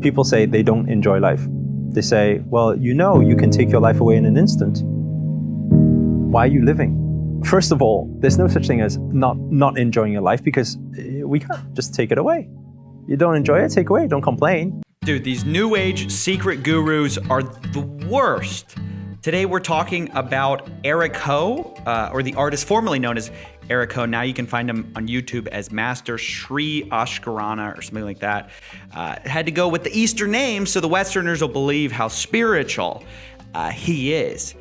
People say they don't enjoy life. They say, well, you can take your life away in an instant. Why are you living? First of all, there's no such thing as not enjoying your life, because we can't just take it away. You don't enjoy it, take away, don't complain. Dude, these new age secret gurus are the worst. Today we're talking about Eric Ho, or the artist formerly known as Eric Ho. Now you can find him on YouTube as Master Sri Ashkarana or something like that. Had to go with the Eastern name so the Westerners will believe how spiritual he is.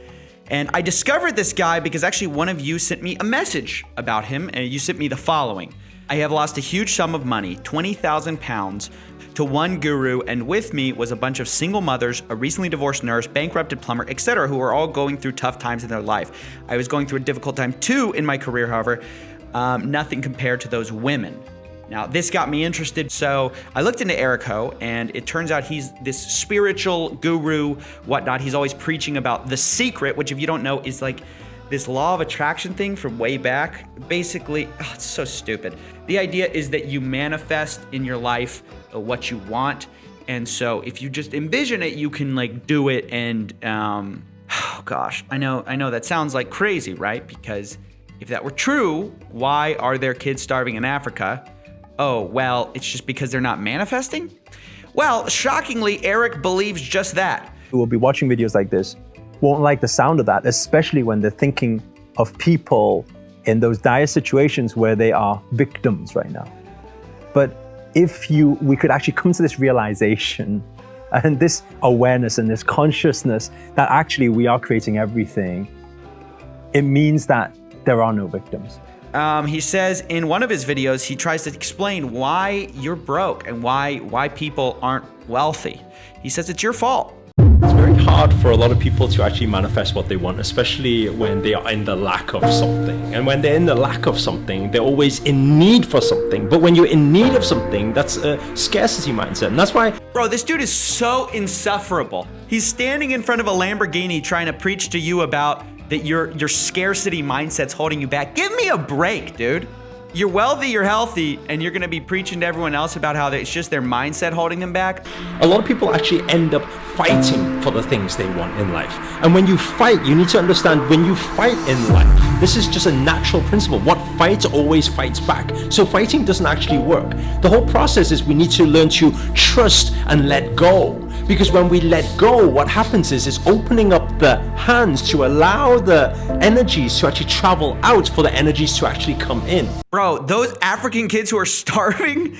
And I discovered this guy because actually one of you sent me a message about him, and you sent me the following. I have lost a huge sum of money, 20,000 pounds, to one guru, and with me was a bunch of single mothers, a recently divorced nurse, bankrupted plumber, etc., who are all going through tough times in their life. I was going through a difficult time too in my career, however, nothing compared to those women. Now, this got me interested, so I looked into Eric Ho, and it turns out he's this spiritual guru, whatnot. He's always preaching about the secret, which if you don't know is like this law of attraction thing from way back. Basically, it's so stupid. The idea is that you manifest in your life what you want, and so if you just envision it, you can like do it. And oh gosh, I know that sounds like crazy, right? Because if that were true, why are there kids starving in Africa? Oh, well, it's just because they're not manifesting? Well, shockingly, Eric believes just that. Who will be watching videos like this won't like the sound of that, especially when they're thinking of people in those dire situations where they are victims right now. But if we could actually come to this realization and this awareness and this consciousness that actually we are creating everything, it means that there are no victims. He says in one of his videos, he tries to explain why you're broke and why people aren't wealthy. He says it's your fault. It's very hard for a lot of people to actually manifest what they want, especially when they are in the lack of something. And when they're in the lack of something, they're always in need for something. But when you're in need of something, that's a scarcity mindset. And that's why... Bro, this dude is so insufferable. He's standing in front of a Lamborghini trying to preach to you about that your scarcity mindset's holding you back. Give me a break, dude. You're wealthy, you're healthy, and you're gonna be preaching to everyone else about how it's just their mindset holding them back. A lot of people actually end up fighting for the things they want in life. And when you fight, you need to understand when you fight in life, this is just a natural principle. What fights always fights back. So fighting doesn't actually work. The whole process is we need to learn to trust and let go. Because when we let go, what happens is opening up the hands to allow the energies to actually travel out for the energies to actually come in. Bro, those African kids who are starving,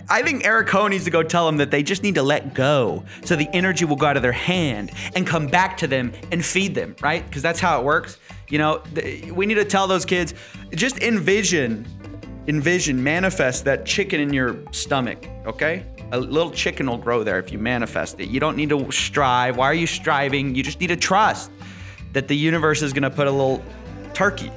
I think Eric Ho needs to go tell them that they just need to let go so the energy will go out of their hand and come back to them and feed them, right? Because that's how it works. You know, we need to tell those kids, just envision, manifest that chicken in your stomach, okay? A little chicken will grow there if you manifest it. You don't need to strive. Why are you striving? You just need to trust that the universe is gonna put a little turkey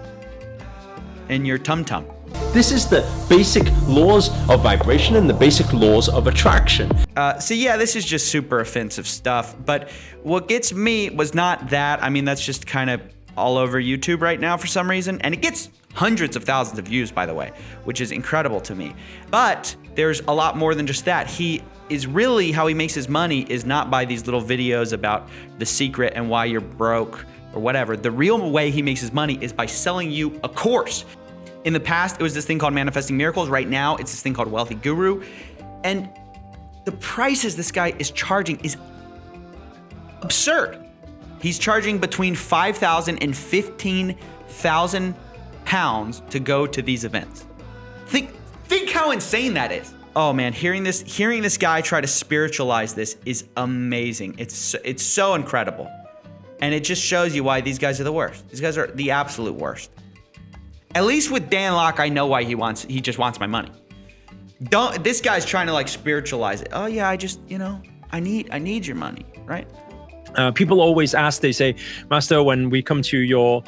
in your tum-tum. This is the basic laws of vibration and the basic laws of attraction. So yeah, this is just super offensive stuff, but what gets me was not that. I mean, that's just kind of all over YouTube right now for some reason, and it gets hundreds of thousands of views, by the way, which is incredible to me. But there's a lot more than just that. He is really, how he makes his money is not by these little videos about the secret and why you're broke or whatever. The real way he makes his money is by selling you a course. In the past, it was this thing called Manifesting Miracles. Right now, it's this thing called Wealthy Guru. And the prices this guy is charging is absurd. He's charging between 5,000 and 15,000 pounds to go to these events. Think how insane that is. Oh man, hearing this guy try to spiritualize this is amazing. It's so incredible. And it just shows you why these guys are the worst. These guys are the absolute worst. At least with Dan Lok, I know why he just wants my money. This guy's trying to like spiritualize it. Oh yeah, I just, I need your money, right? People always ask, they say, Master, when we come to your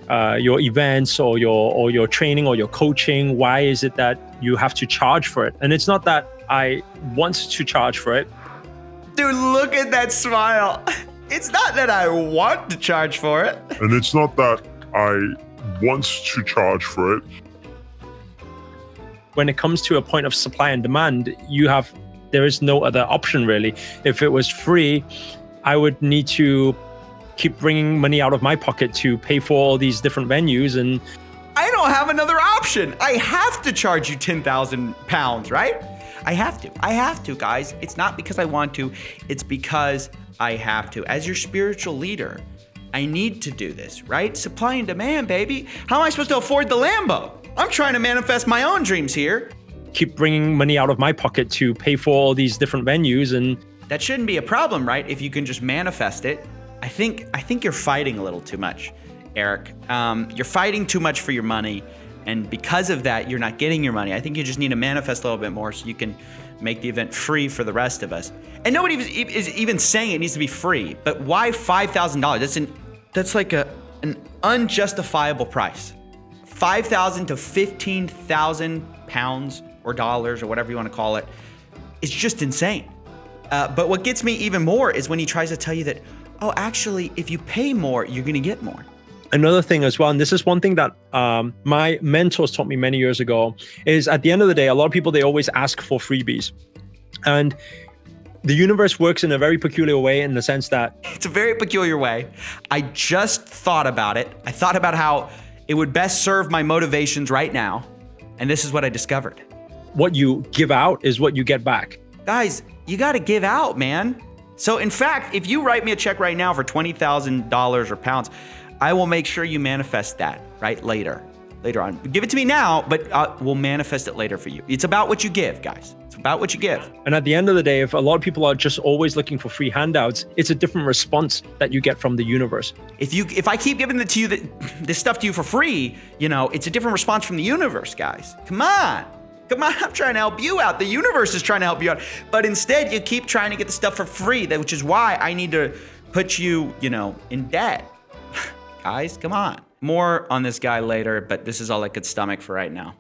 events or your training or your coaching, why is it that you have to charge for it? And it's not that I want to charge for it. Dude, look at that smile. It's not that I want to charge for it. And it's not that I want to charge for it. When it comes to a point of supply and demand, you have There is no other option really. If it was free, I would need to keep bringing money out of my pocket to pay for all these different venues, and I don't have another option. I have to charge you 10,000 pounds, right? I have to, guys. It's not because I want to, it's because I have to. As your spiritual leader, I need to do this, right? Supply and demand, baby. How am I supposed to afford the Lambo? I'm trying to manifest my own dreams here. keep bringing money out of my pocket to pay for all these different venues. And that shouldn't be a problem, right? If you can just manifest it. I think you're fighting a little too much, Eric. You're fighting too much for your money, and because of that, you're not getting your money. I think you just need to manifest a little bit more so you can make the event free for the rest of us. And nobody is even saying it needs to be free, but why $5,000? That's like an unjustifiable price. 5,000 to 15,000 pounds or dollars or whatever you want to call it. It's just insane. But what gets me even more is when he tries to tell you that, oh, actually, if you pay more, you're going to get more. Another thing as well, and this is one thing that my mentors taught me many years ago, is at the end of the day, a lot of people, they always ask for freebies. And the universe works in a very peculiar way, in the sense that... It's a very peculiar way. I just thought about it. I thought about how it would best serve my motivations right now. And this is what I discovered. What you give out is what you get back. Guys, you got to give out, man. So in fact, if you write me a check right now for $20,000 or pounds, I will make sure you manifest that right later on. Give it to me now, but we'll manifest it later for you. It's about what you give, guys. It's about what you give. And at the end of the day, if a lot of people are just always looking for free handouts, it's a different response that you get from the universe. If I keep giving it to you, this stuff to you for free, it's a different response from the universe, guys. Come on, I'm trying to help you out. The universe is trying to help you out. But instead, you keep trying to get the stuff for free, which is why I need to put you, in debt. Guys, come on. More on this guy later, but this is all I could stomach for right now.